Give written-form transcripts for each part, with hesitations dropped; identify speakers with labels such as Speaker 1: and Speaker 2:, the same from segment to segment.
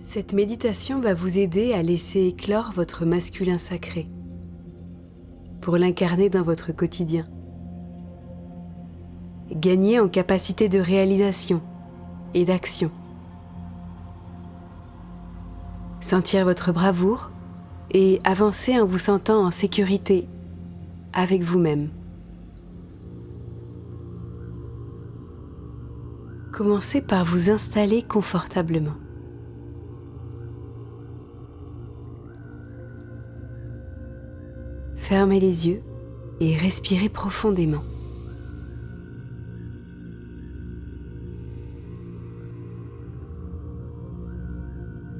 Speaker 1: Cette méditation va vous aider à laisser éclore votre masculin sacré pour l'incarner dans votre quotidien. Gagner en capacité de réalisation et d'action. Sentir votre bravoure et avancer en vous sentant en sécurité avec vous-même. Commencez par vous installer confortablement. Fermez les yeux et respirez profondément.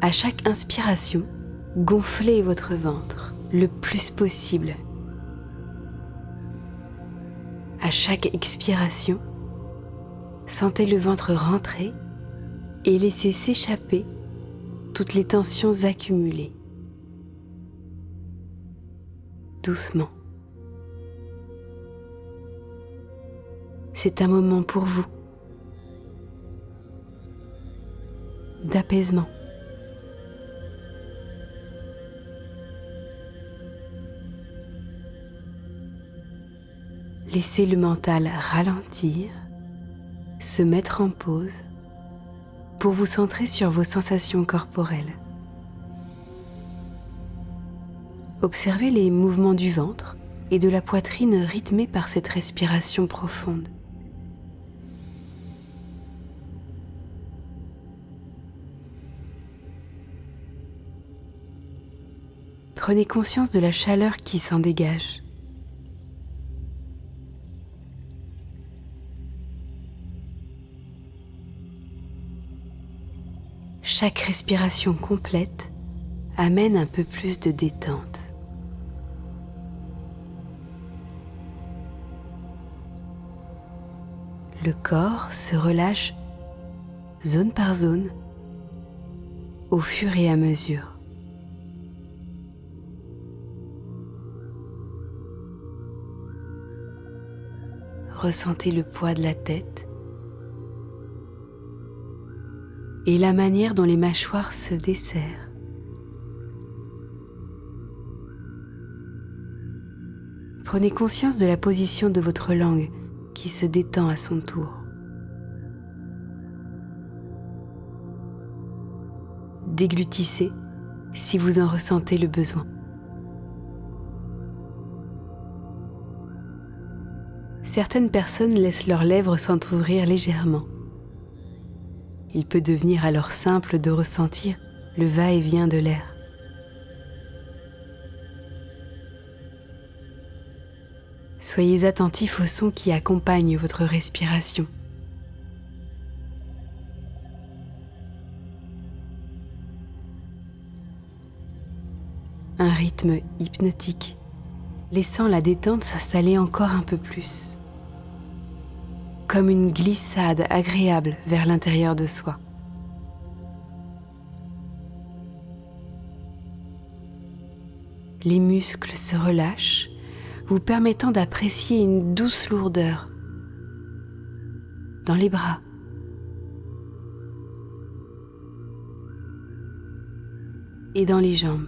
Speaker 1: À chaque inspiration, gonflez votre ventre le plus possible. À chaque expiration, sentez le ventre rentrer et laissez s'échapper toutes les tensions accumulées. Doucement. C'est un moment pour vous d'apaisement. Laissez le mental ralentir, se mettre en pause pour vous centrer sur vos sensations corporelles. Observez les mouvements du ventre et de la poitrine rythmés par cette respiration profonde. Prenez conscience de la chaleur qui s'en dégage. Chaque respiration complète amène un peu plus de détente. Le corps se relâche zone par zone au fur et à mesure. Ressentez le poids de la tête et la manière dont les mâchoires se desserrent. Prenez conscience de la position de votre langue qui se détend à son tour. Déglutissez si vous en ressentez le besoin. Certaines personnes laissent leurs lèvres s'entrouvrir légèrement. Il peut devenir alors simple de ressentir le va-et-vient de l'air. Soyez attentifs aux sons qui accompagnent votre respiration. Un rythme hypnotique, laissant la détente s'installer encore un peu plus, comme une glissade agréable vers l'intérieur de soi. Les muscles se relâchent, vous permettant d'apprécier une douce lourdeur dans les bras, et dans les jambes.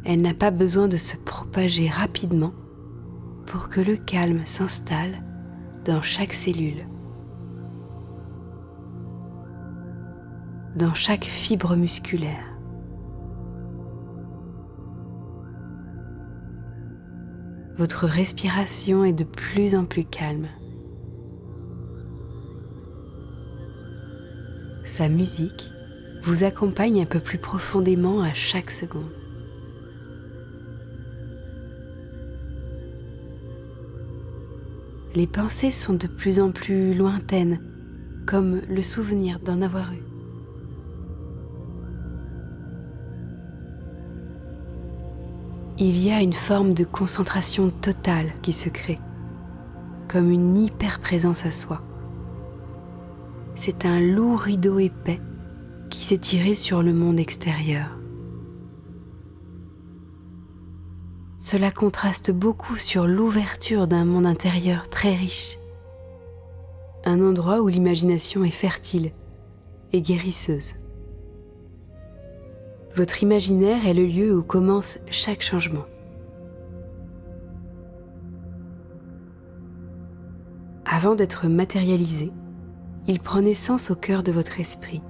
Speaker 1: Elle n'a pas besoin de se propager rapidement pour que le calme s'installe dans chaque cellule, dans chaque fibre musculaire. Votre respiration est de plus en plus calme. Sa musique vous accompagne un peu plus profondément à chaque seconde. Les pensées sont de plus en plus lointaines, comme le souvenir d'en avoir eu. Il y a une forme de concentration totale qui se crée, comme une hyper-présence à soi. C'est un lourd rideau épais qui s'est tiré sur le monde extérieur. Cela contraste beaucoup sur l'ouverture d'un monde intérieur très riche, un endroit où l'imagination est fertile et guérisseuse. Votre imaginaire est le lieu où commence chaque changement. Avant d'être matérialisé, il prend naissance au cœur de votre esprit.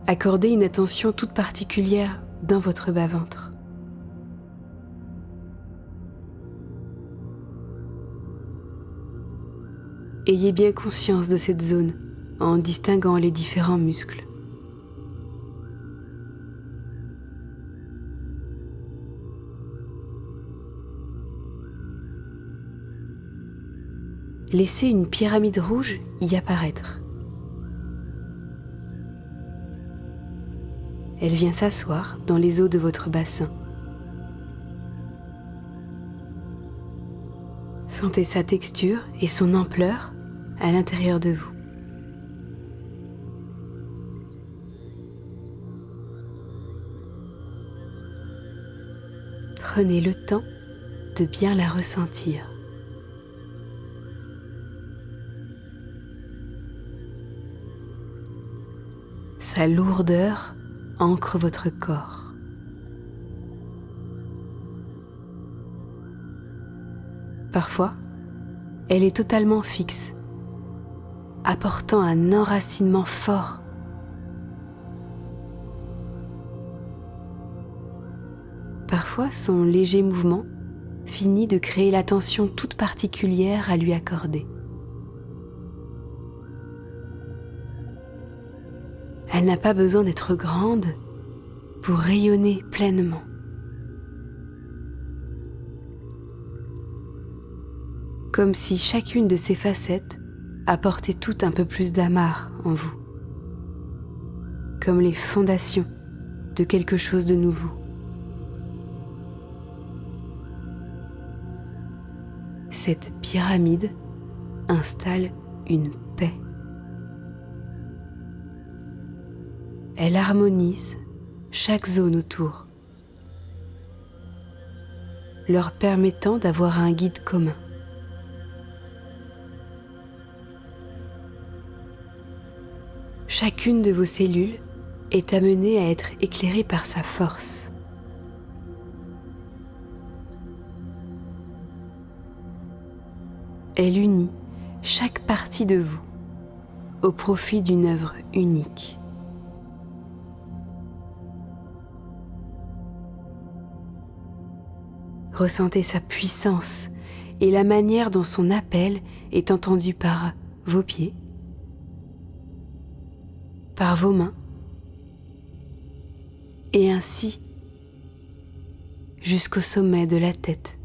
Speaker 1: Accordez une attention toute particulière dans votre bas-ventre. Ayez bien conscience de cette zone en distinguant les différents muscles. Laissez une pyramide rouge y apparaître. Elle vient s'asseoir dans les eaux de votre bassin. Sentez sa texture et son ampleur à l'intérieur de vous. Prenez le temps de bien la ressentir. Sa lourdeur ancre votre corps. Parfois, elle est totalement fixe, apportant un enracinement fort. Parfois, son léger mouvement finit de créer l'attention toute particulière à lui accorder. Elle n'a pas besoin d'être grande pour rayonner pleinement. Comme si chacune de ces facettes apportait tout un peu plus d'amarre en vous, comme les fondations de quelque chose de nouveau. Cette pyramide installe une paix. Elle harmonise chaque zone autour, leur permettant d'avoir un guide commun. Chacune de vos cellules est amenée à être éclairée par sa force. Elle unit chaque partie de vous au profit d'une œuvre unique. Ressentez sa puissance et la manière dont son appel est entendu par vos pieds, par vos mains, et ainsi jusqu'au sommet de la tête.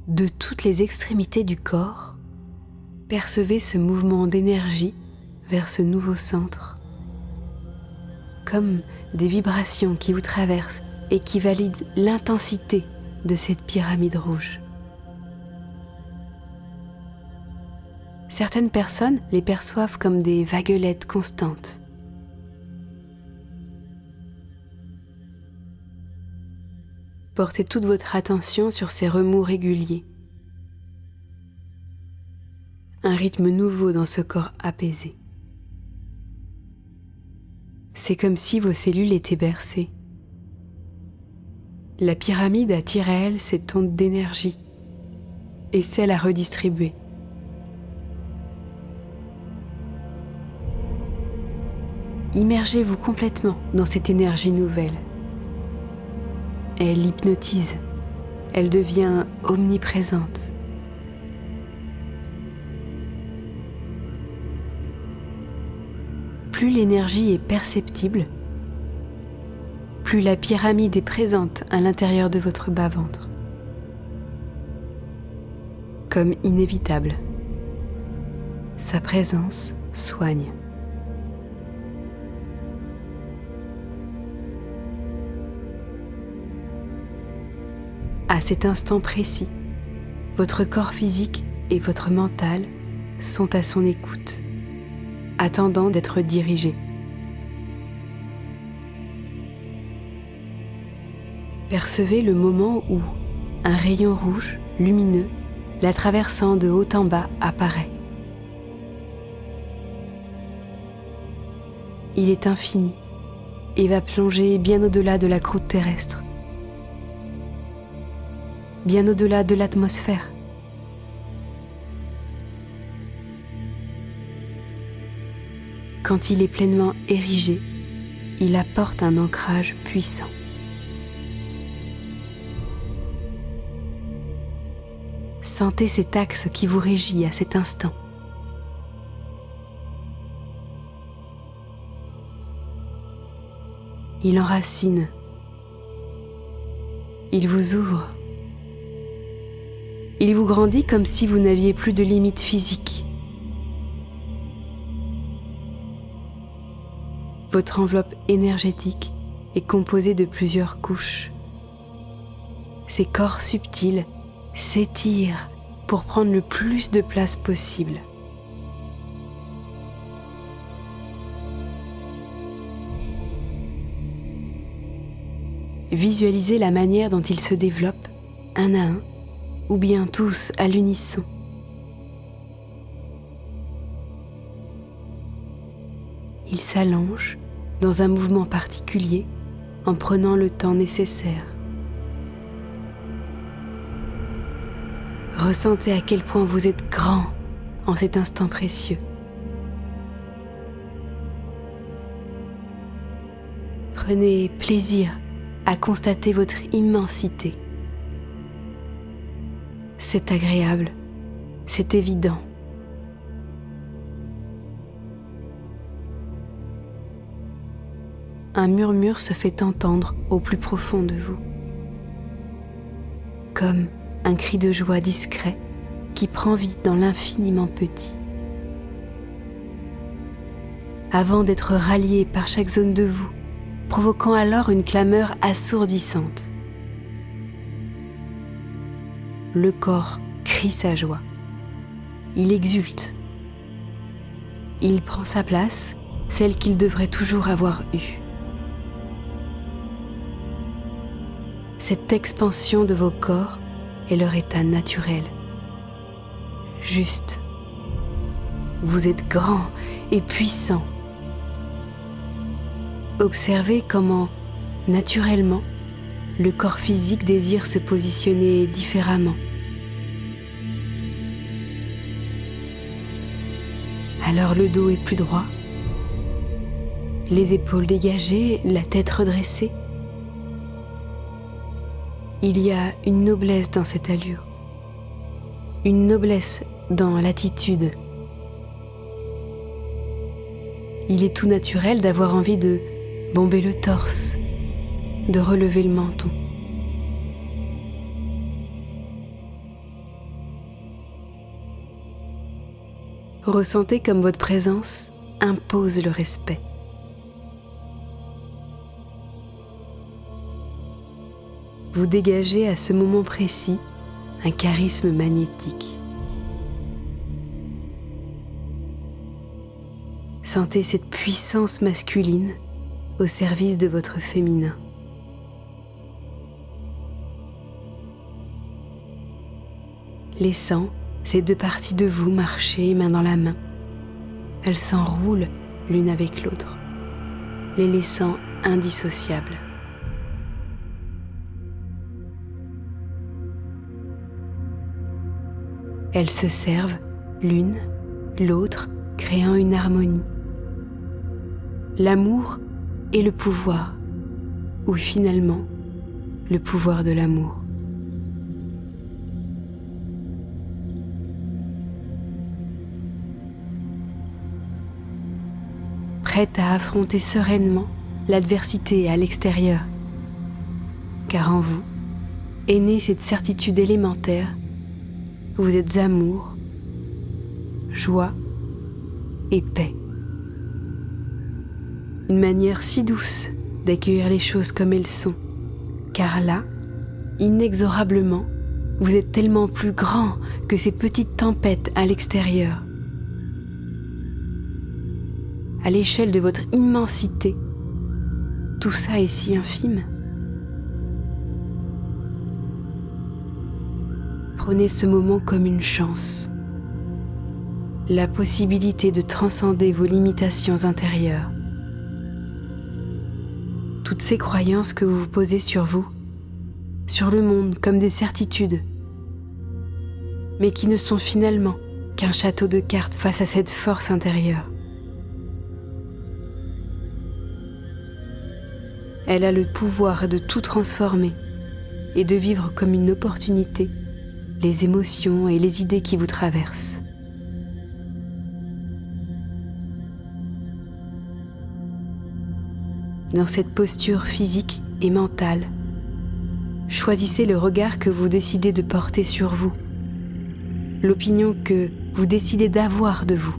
Speaker 1: De toutes les extrémités du corps, percevez ce mouvement d'énergie vers ce nouveau centre, comme des vibrations qui vous traversent et qui valide l'intensité de cette pyramide rouge. Certaines personnes les perçoivent comme des vaguelettes constantes. Portez toute votre attention sur ces remous réguliers. Un rythme nouveau dans ce corps apaisé. C'est comme si vos cellules étaient bercées. La pyramide attire à elle cette onde d'énergie et celle à redistribuer. Immergez-vous complètement dans cette énergie nouvelle. Elle hypnotise, elle devient omniprésente. Plus l'énergie est perceptible, plus la pyramide est présente à l'intérieur de votre bas-ventre. Comme inévitable, sa présence soigne. À cet instant précis, votre corps physique et votre mental sont à son écoute, attendant d'être dirigés. Percevez le moment où un rayon rouge, lumineux, la traversant de haut en bas, apparaît. Il est infini et va plonger bien au-delà de la croûte terrestre, bien au-delà de l'atmosphère. Quand il est pleinement érigé, il apporte un ancrage puissant. Sentez cet axe qui vous régit à cet instant. Il enracine, il vous ouvre, il vous grandit comme si vous n'aviez plus de limites physiques. Votre enveloppe énergétique est composée de plusieurs couches. Ces corps subtils s'étirent pour prendre le plus de place possible. Visualisez la manière dont ils se développent, un à un, ou bien tous à l'unisson. Ils s'allongent dans un mouvement particulier en prenant le temps nécessaire. Ressentez à quel point vous êtes grand en cet instant précieux. Prenez plaisir à constater votre immensité. C'est agréable, c'est évident. Un murmure se fait entendre au plus profond de vous, comme un cri de joie discret qui prend vie dans l'infiniment petit. Avant d'être rallié par chaque zone de vous, provoquant alors une clameur assourdissante. Le corps crie sa joie. Il exulte. Il prend sa place, celle qu'il devrait toujours avoir eue. Cette expansion de vos corps est leur état naturel. Juste. Vous êtes grand et puissant. Observez comment, naturellement, le corps physique désire se positionner différemment. Alors le dos est plus droit, les épaules dégagées, la tête redressée. Il y a une noblesse dans cette allure, une noblesse dans l'attitude. Il est tout naturel d'avoir envie de bomber le torse, de relever le menton. Ressentez comme votre présence impose le respect. Vous dégagez à ce moment précis un charisme magnétique. Sentez cette puissance masculine au service de votre féminin. Laissant ces deux parties de vous marcher main dans la main. Elles s'enroulent l'une avec l'autre, les laissant indissociables. Elles se servent l'une, l'autre, créant une harmonie. L'amour et le pouvoir, ou finalement le pouvoir de l'amour. Prête à affronter sereinement l'adversité à l'extérieur, car en vous est née cette certitude élémentaire: vous êtes amour, joie et paix. Une manière si douce d'accueillir les choses comme elles sont, car là, inexorablement, vous êtes tellement plus grand que ces petites tempêtes à l'extérieur. À l'échelle de votre immensité, tout ça est si infime. Prenez ce moment comme une chance, la possibilité de transcender vos limitations intérieures. Toutes ces croyances que vous vous posez sur vous, sur le monde comme des certitudes, mais qui ne sont finalement qu'un château de cartes face à cette force intérieure. Elle a le pouvoir de tout transformer et de vivre comme une opportunité les émotions et les idées qui vous traversent. Dans cette posture physique et mentale, choisissez le regard que vous décidez de porter sur vous, l'opinion que vous décidez d'avoir de vous.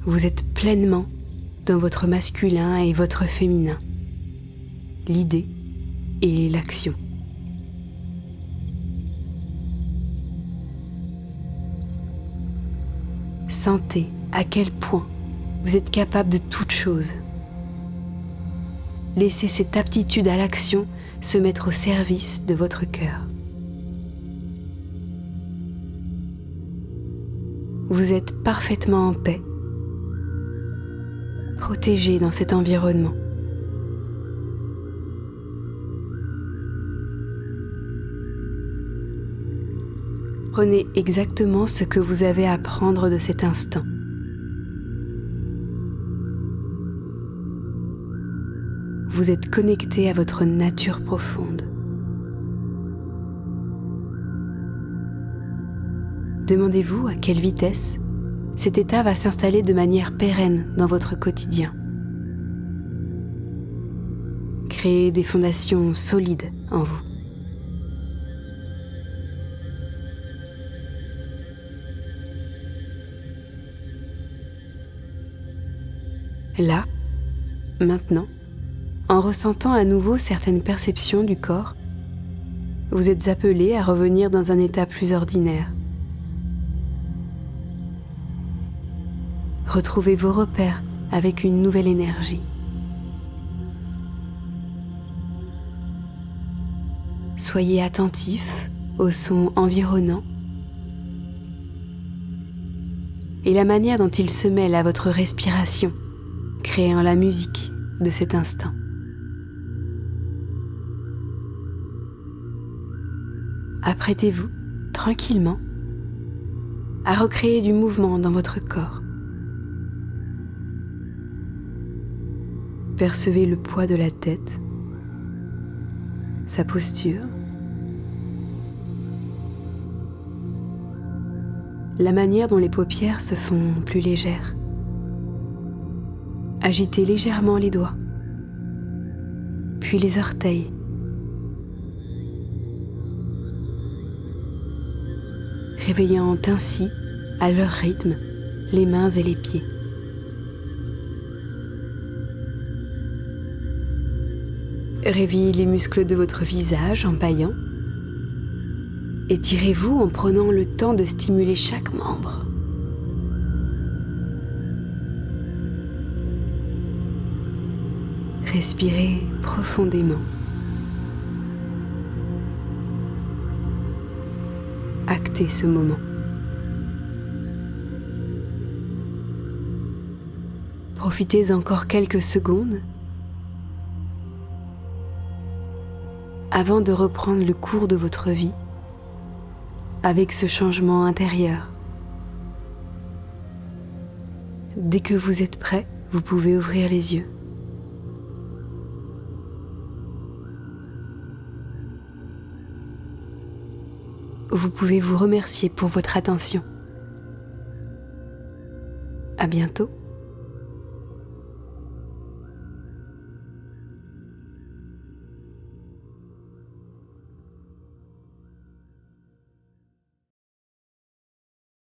Speaker 1: Vous êtes pleinement dans votre masculin et votre féminin, l'idée et l'action. Sentez à quel point vous êtes capable de toute chose. Laissez cette aptitude à l'action se mettre au service de votre cœur. Vous êtes parfaitement en paix, protégé dans cet environnement. Prenez exactement ce que vous avez à prendre de cet instant. Vous êtes connecté à votre nature profonde. Demandez-vous à quelle vitesse cet état va s'installer de manière pérenne dans votre quotidien. Créez des fondations solides en vous. Là, maintenant, en ressentant à nouveau certaines perceptions du corps, vous êtes appelé à revenir dans un état plus ordinaire. Retrouvez vos repères avec une nouvelle énergie. Soyez attentif aux sons environnants et la manière dont ils se mêlent à votre respiration, créant la musique de cet instant. Apprêtez-vous tranquillement à recréer du mouvement dans votre corps. Percevez le poids de la tête, sa posture, la manière dont les paupières se font plus légères. Agitez légèrement les doigts, puis les orteils. Réveillant ainsi, à leur rythme, les mains et les pieds. Réveillez les muscles de votre visage en bâillant. Étirez-vous en prenant le temps de stimuler chaque membre. Respirez profondément. Actez ce moment. Profitez encore quelques secondes avant de reprendre le cours de votre vie avec ce changement intérieur. Dès que vous êtes prêt, vous pouvez ouvrir les yeux. Vous pouvez vous remercier pour votre attention. À bientôt.